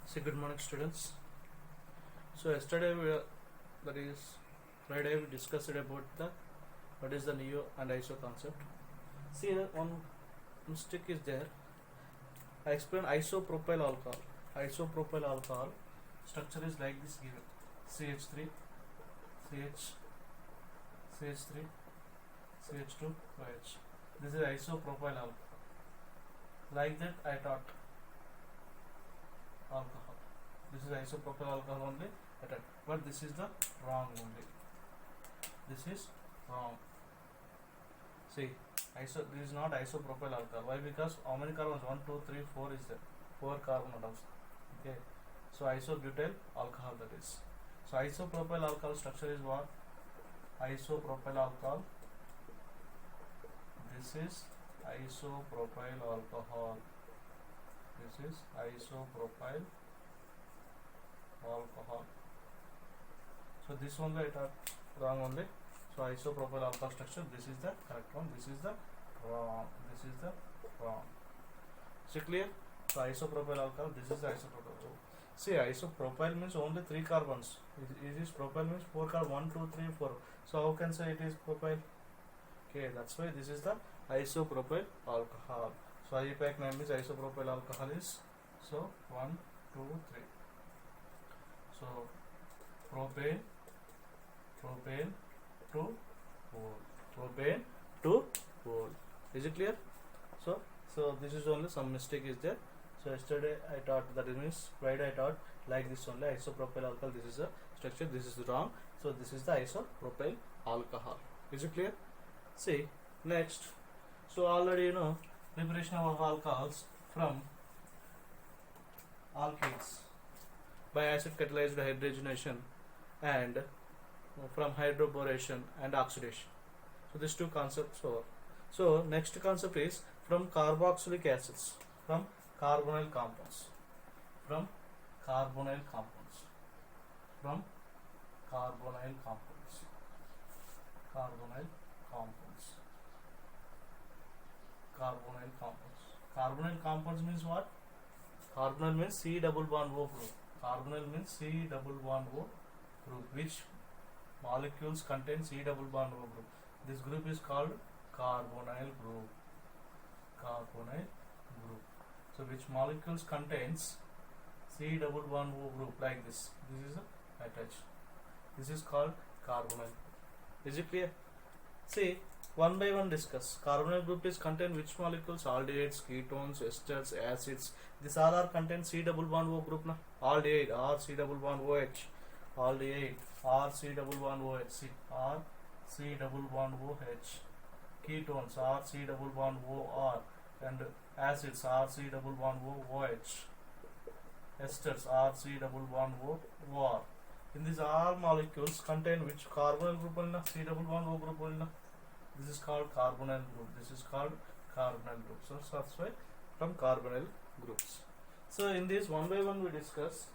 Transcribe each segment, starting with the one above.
So good morning, students. So yesterday, that is Friday, we discussed about the what is the neo and iso concept. See, one mistake is there. I explained isopropyl alcohol. Isopropyl alcohol structure is like this given: CH3, CH, CH3, CH2, OH. This is isopropyl alcohol. Like that, I taught alcohol. This is isopropyl alcohol only. But this is the wrong only. This is wrong. See, this is not isopropyl alcohol. Why? Because how many carbons? 1, 2, 3, 4 is there. 4 carbon atoms. Okay. So isobutyl alcohol, that is. So isopropyl alcohol structure is what? Isopropyl alcohol. This is isopropyl alcohol. This is isopropyl alcohol. So this one I taught wrong only. So isopropyl alcohol structure, this is the correct one, this is the wrong, this is the wrong. So clear? So isopropyl alcohol, this is the isopropyl. See, isopropyl means only 3 carbons. It is propyl means 4 carbon, 1, 2, 3, 4. So how can say it is propyl? Okay, that's why this is the isopropyl alcohol. So IUPAC name is isopropyl alcohol is, so 1, 2, 3. So propane to whole, propane to whole. Is it clear? So this is only some mistake is there. So yesterday I taught, that means Friday I taught like this only, isopropyl alcohol. This is a structure, this is wrong. So this is the isopropyl alcohol. Is it clear? See next. So already you know preparation of alcohols from alkenes by acid catalyzed hydrogenation and from hydroboration and oxidation. So these two concepts over. So next concept is from carboxylic acids, from carbonyl compounds, from carbonyl compounds, from carbonyl compounds, carbonyl compounds, carbonyl compounds. Carbonyl compounds means what? Carbonyl means C double bond O group. Carbonyl means C double bond O group, which molecules contain C double bond O group. This group is called carbonyl group. Carbonyl group. So which molecules contains C double bond O group like this. This is a attached. This is called carbonyl. Is it clear? See, one by one discuss. Carbonyl group is contain which molecules? Aldehydes, ketones, esters, acids. These all are contain C double bond O group na. Aldehyde or C double bond OH. Aldehyde or C double bond OH. Or C double bond OH. Ketones or C double bond OR. And acids are C double bond OH. Esters are C double bond OR. In these all molecules contain which carbonyl group only? C double bond O group only. This is called carbonyl group. This is called carbonyl group. So that's why from carbonyl groups. So in this one by one we discuss.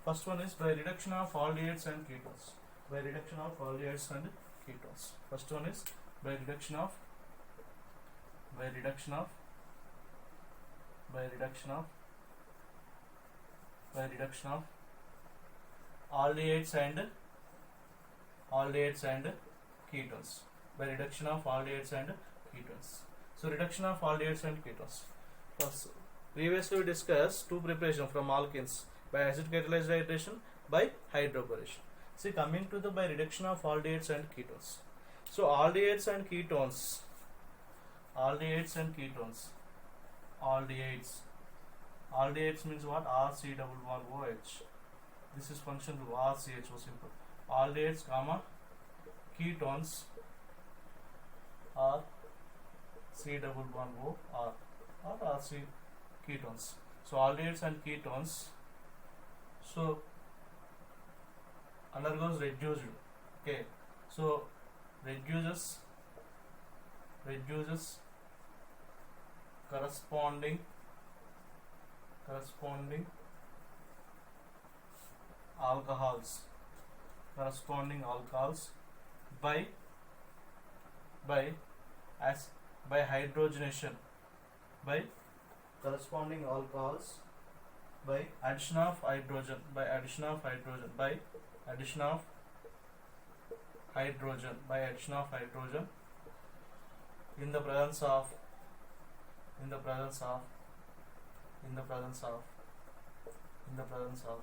First one is by reduction of aldehydes and ketones. By reduction of aldehydes and ketones. First one is by reduction of aldehydes and ketones. By reduction of aldehydes and ketones. So reduction of aldehydes and ketones. First, previously we discussed two preparation from alkenes by acid catalyzed hydration, by hydroboration. See, coming to the by reduction of aldehydes and ketones. So aldehydes and ketones. Aldehydes means what? RC double bond OH. This is function to RCH was simple. Aldehydes comma ketones are C double bond O R or RC ketones. So aldehydes and ketones so undergoes reduced. Okay, so reduces corresponding alcohols by hydrogenation, by corresponding alcohols by addition of hydrogen, by addition of hydrogen, by addition of hydrogen, by addition of hydrogen in the presence of in the presence of in the presence of in the presence of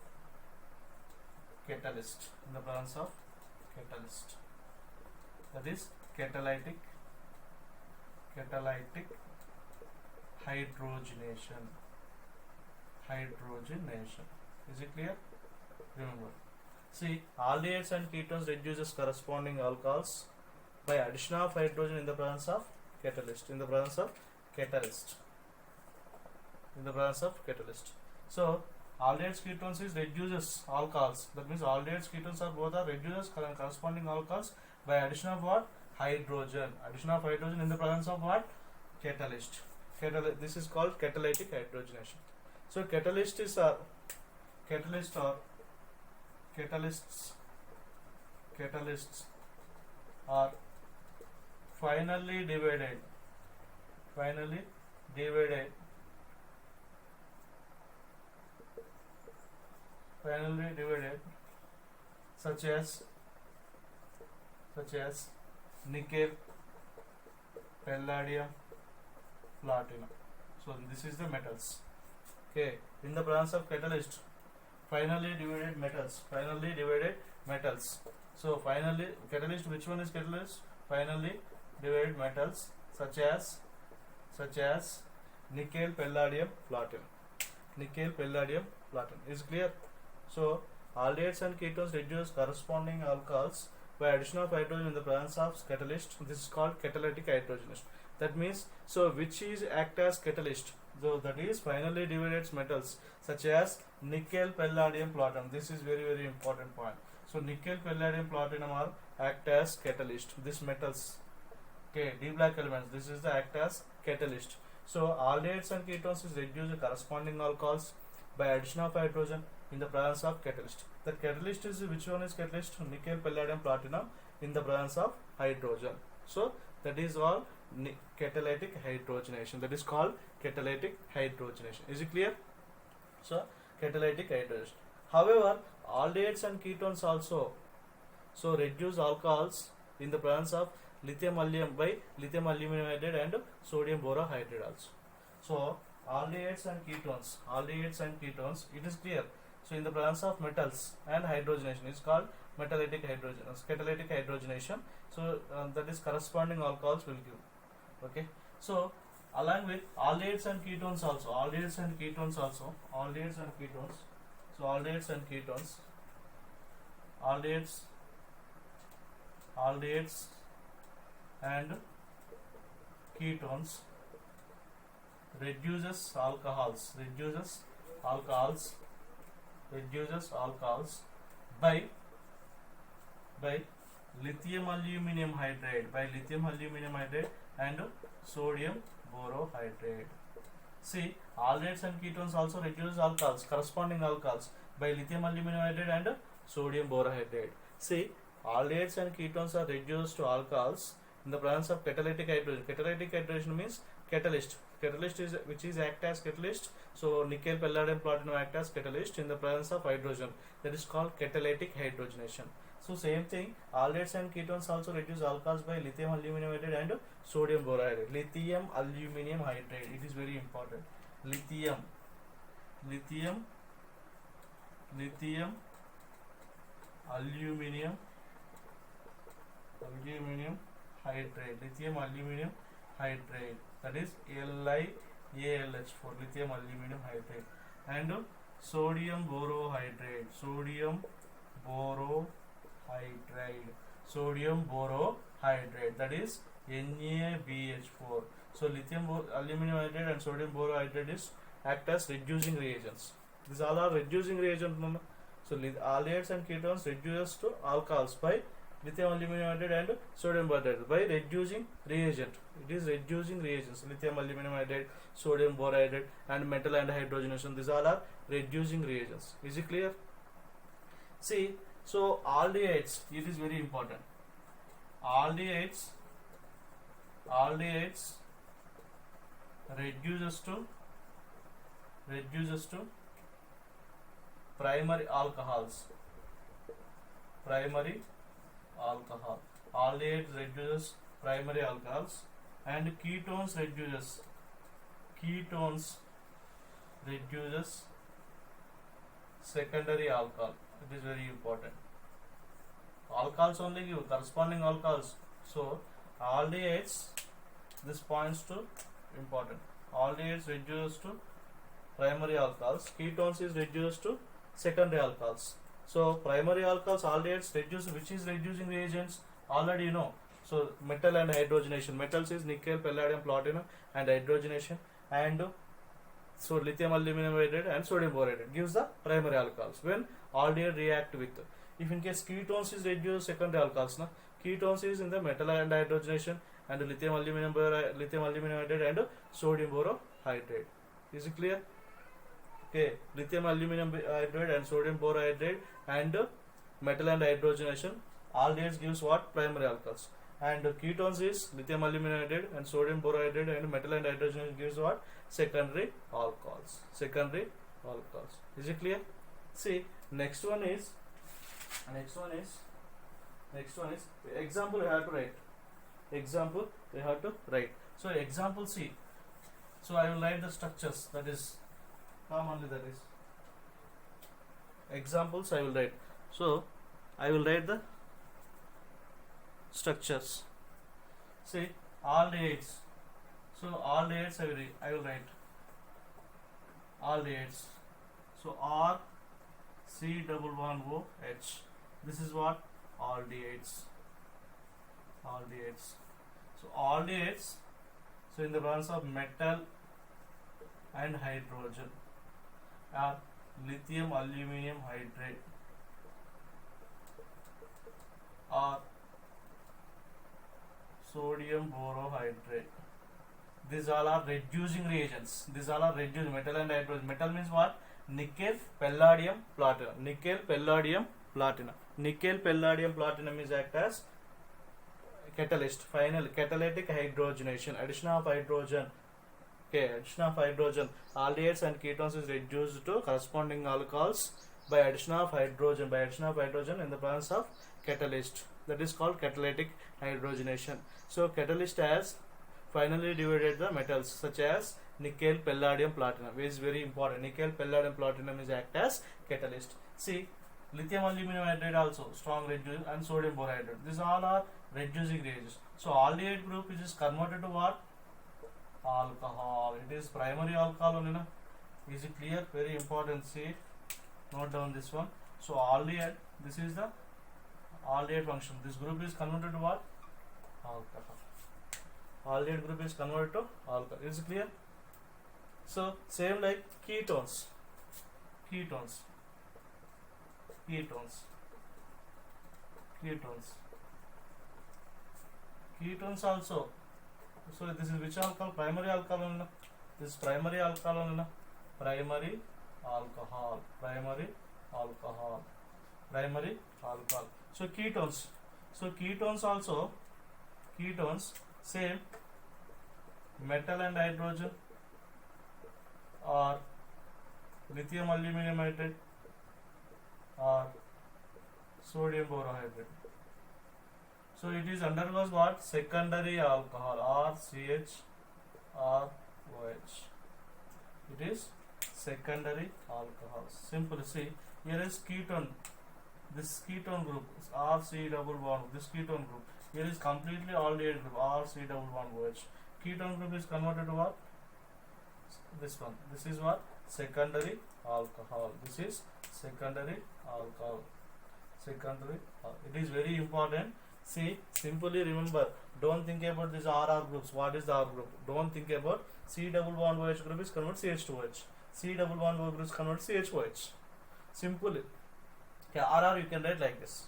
catalyst, in the presence of catalyst, that is catalytic hydrogenation. Is it clear? Remember, see, aldehydes and ketones reduces corresponding alcohols by addition of hydrogen in the presence of catalyst, in the presence of catalyst, in the presence of catalyst. So aldehydes ketones is reduces alcohols, that means aldehydes ketones are both are reduces corresponding alcohols by addition of what? Hydrogen, addition of hydrogen in the presence of what? Catalyst. This is called catalytic hydrogenation. So catalysts are finally divided such as nickel, palladium, platinum. So this is the metals. Okay, in the presence of catalyst, finally divided metals. So finally catalyst, which one is catalyst? Finally divided metals such as nickel, palladium, platinum. Is clear? So aldehydes and ketones reduce corresponding alcohols by addition of hydrogen in the presence of catalyst. This is called catalytic hydrogenation. That means, so which is act as catalyst? So that is finally divided metals such as nickel, palladium, platinum. This is very important point. So nickel, palladium, platinum are act as catalyst. These metals, okay, D black elements. This is the act as catalyst. So aldehydes and ketones is reduce the corresponding alcohols by addition of hydrogen in the presence of catalyst. The catalyst is, which one is catalyst? Nickel, palladium, platinum in the presence of hydrogen. So that is all catalytic hydrogenation. That is called catalytic hydrogenation. Is it clear? So catalytic hydrogenation. However, aldehydes and ketones also so reduce alcohols in the presence of lithium aluminum by lithium aluminum hydride and sodium borohydride also. So aldehydes and ketones, it is clear. So in the presence of metals and hydrogenation is called catalytic hydrogenation. So that is corresponding alcohols will give. Okay. So along with aldehydes and ketones also, So aldehydes and ketones, aldehydes and ketones reduces alcohols by lithium aluminum hydride and sodium borohydride. See, aldehydes and ketones also reduce alcohols, corresponding alcohols by lithium aluminum hydride and sodium borohydride. See, aldehydes and ketones are reduced to alcohols in the presence of catalytic hydrogen. Catalytic hydrogenation means catalyst. Catalyst is which is act as catalyst. So nickel, palladium, platinum act as catalyst in the presence of hydrogen. That is called catalytic hydrogenation. So same thing, aldehydes and ketones also reduce alcohols by lithium aluminum hydride and sodium borohydride. Lithium aluminum hydride, it is very important. Lithium aluminum hydride, that is LiAlH4, lithium aluminum hydride, and sodium borohydride, that is NaBH4. So lithium aluminum hydride and sodium borohydride is act as reducing reagents. These all are reducing reagents. So aldehydes and ketones reduces to alcohols by lithium aluminum hydride and sodium borohydride by reducing reagent. It is reducing reagents. Lithium aluminum hydride, sodium borohydride, and metal and hydrogenation. These all are reducing reagents. Is it clear? See, so aldehydes, it is very important. Aldehydes reduces to primary alcohols, primary alcohol. Aldehydes reduces primary alcohols, and ketones reduces secondary alcohol. It is very important. Alcohols only give corresponding alcohols. So aldehydes, this points to important. Aldehydes reduces to primary alcohols. Ketones is reduced to secondary alcohols. So primary alcohols, aldehydes reduce. Which is reducing reagents? Already you know. So metal and hydrogenation. Metals is nickel, palladium, platinum, and hydrogenation. And so lithium aluminum hydride and sodium borate gives the primary alcohols when aldehyde react with. If in case ketones is reduced secondary alcohols, na ketones is in the metal and hydrogenation and lithium aluminum hydride and sodium borohydride. Is it clear? Okay, lithium aluminum hydride and sodium borohydride and metal and hydrogenation, aldehydes gives what? Primary alcohols. And ketones is lithium aluminum hydride and sodium borohydride and metal and hydrogen gives what? Secondary alcohols. Secondary alcohols. Is it clear? See, next one is example we have to write. Example we have to write. So example C. So I will write the structures, that is commonly, that is examples I will write. So I will write the structures. See, aldehydes. So aldehydes I will write aldehydes. So R C double bond O H. This is what? Aldehydes. Aldehydes. So aldehydes. So in the presence of metal and hydrogen are lithium aluminum hydride or sodium borohydride. These all are reducing reagents. These all are reducing metal and hydrogen. Metal means what? Nickel, palladium, platinum. Nickel, palladium, platinum. Nickel, palladium, platinum is act as catalyst. Final catalytic hydrogenation. Addition of hydrogen. Okay, addition of hydrogen. Aldehydes and ketones is reduced to corresponding alcohols by addition of hydrogen. By addition of hydrogen in the presence of catalyst. That is called catalytic hydrogenation. So catalyst has finally divided the metals such as nickel, palladium, platinum, which is very important. Nickel, palladium, platinum is act as catalyst. See, lithium aluminum hydride also strong reduce and sodium borohydride. These all are reducing reagents. So aldehyde group is converted to what? Alcohol. It is primary alcohol only, na? Is it clear? Very important. See, note down this one. So aldehyde, this is the aldehyde function. This group is converted to what? Alcohol. Aldehyde group is converted to alcohol. Is it clear? So same like ketones. Ketones also. So this is which alcohol? Primary alcohol only. This is primary alcohol only. Primary alcohol. So ketones. So ketones also. Same. Metal and hydrogen or lithium aluminum hydride or sodium borohydride. So it is undergoes what? Secondary alcohol, RCH. It is secondary alcohol. Simple. See, here is ketone. This ketone group is RC double bond. This ketone group here is completely aldehyde group, RC double bond OH. Ketone group is converted to what? This one. This is what? Secondary alcohol. This is secondary alcohol. It is very important. See, simply remember, don't think about these RR groups. What is the R group? Don't think about C double bond OH group is converted CH2OH. C double bond OH group is converted CH2OH. Simply. Okay, RR you can write like this.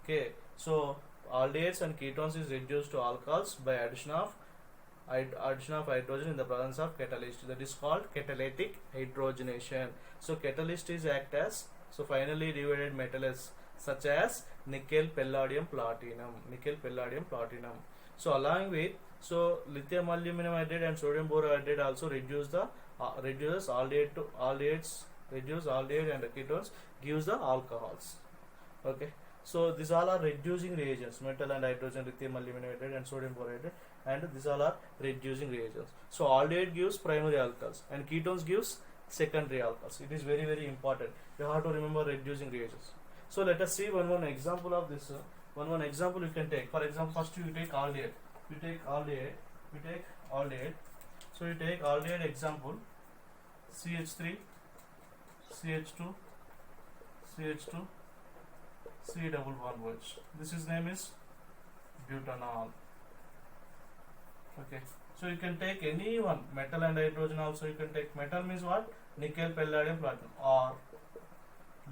Okay, so aldehydes and ketones is reduced to alcohols by addition of hydrogen in the presence of catalyst. That is called catalytic hydrogenation. So catalyst is act as, so finally divided metals such as nickel, palladium, platinum. So along with, so lithium aluminum hydride and sodium borohydride also reduces aldehydes reduce aldehyde and ketones gives the alcohols. Okay, so these all are reducing reagents, metal and hydrogen, lithium aluminum hydride and sodium borate, and these all are reducing reagents. So aldehyde gives primary alcohols and ketones gives secondary alcohols. It is very very important. You have to remember reducing reagents. So let us see one example of this. One example you can take. For example, first you take aldehyde. You take aldehyde. So you take aldehyde example, CH3, CH2, CH2, C double bond OH. This is name is butanol. Okay. So you can take any one, metal and hydrogen also you can take. Metal means what? Nickel, palladium, platinum. Or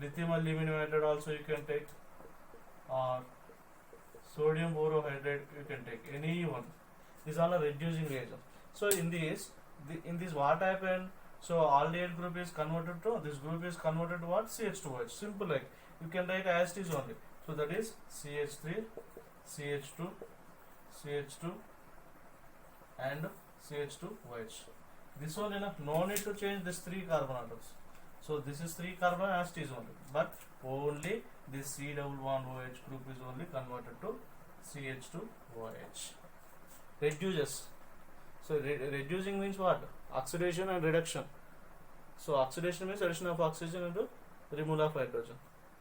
lithium aluminum hydride also you can take. Or sodium borohydride you can take. Any one. These all are reducing reagents. So in this what happened? So aldehyde group is converted to, this group is converted to what? CH2OH. Simple, like you can write as it is only. So that is CH3, CH2, CH2 and CH2OH. This one enough, no need to change this 3 carbon atoms. So this is 3 carbon as it is only, but only this C double bond OH group is only converted to CH2OH. Reduces. So reducing means what? Oxidation and reduction. So oxidation means addition of oxygen and removal of hydrogen.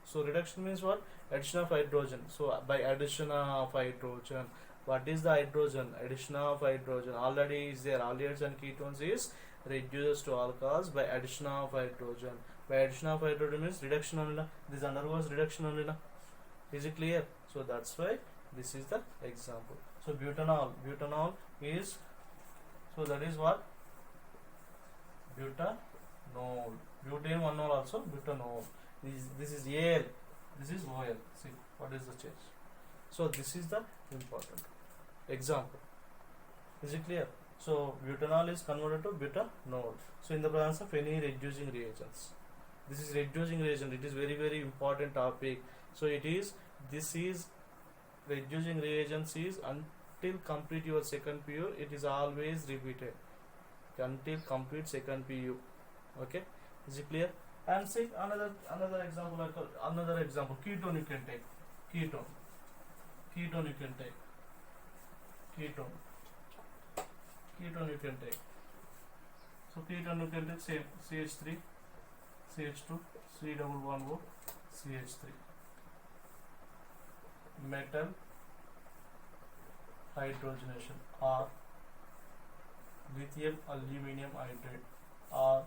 So reduction means what? Addition of hydrogen. So by addition of hydrogen, what is the hydrogen? Addition of hydrogen already is there. Aldehydes and ketones is reduces to alcohols by addition of hydrogen. By addition of hydrogen means reduction only. This undergoes reduction only. Is it clear? So that's why this is the example. So butanol. Butanol is, so that is what? Butanol. Butane one mole also butanol. This is Al. This is OL. See what is the change. So this is the important example. Is it clear? So butanol is converted to butanol. So in the presence of any reducing reagents. This is reducing reagent. It is very very important topic. So it is, this is reducing reagents is until complete your second PU. It is always repeated until complete second PU. Okay, is it clear? And see another example. Another example. Ketone you can take. Ketone you can take. Ketone you can take. So ketone you can take same CH3, CH2, C double bond O, CH3. Metal hydrogenation or lithium aluminum hydride or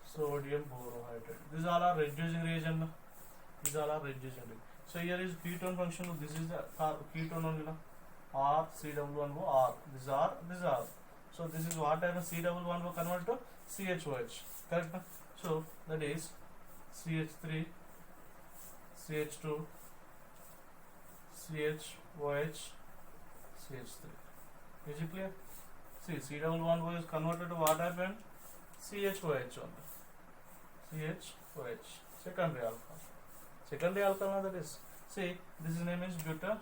sodium borohydride. These all are reducing reagent. These all are reducing reagent. So here is ketone function. This is the ketone only. R C double bond O R. These are. So this is what happens. C double bond O convert to CHOH. Correct? So that is CH3, CH2, CHOH, CH3. Is it clear? See, C double bond O is converted to what happened? CHOH only. CHOH. Secondary alcohol. Secondary alcohol that is. See, this name is butanol.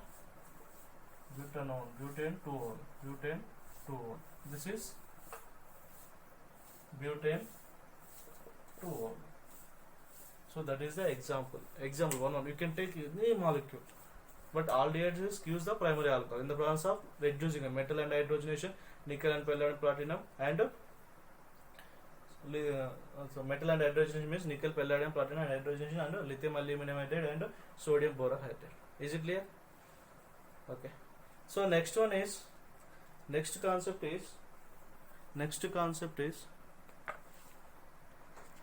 Butane 2-ol. Butane 2-ol. This is butane 2-ol. So that is the example. Example 1. You can take any molecule. But aldehydes gives the primary alcohol in the presence of reducing a metal and hydrogenation, nickel and palladium platinum, and so metal and hydrogenation means nickel, palladium, platinum, and hydrogenation, and lithium aluminum hydride and sodium borohydride. Is it clear? Okay. So next concept is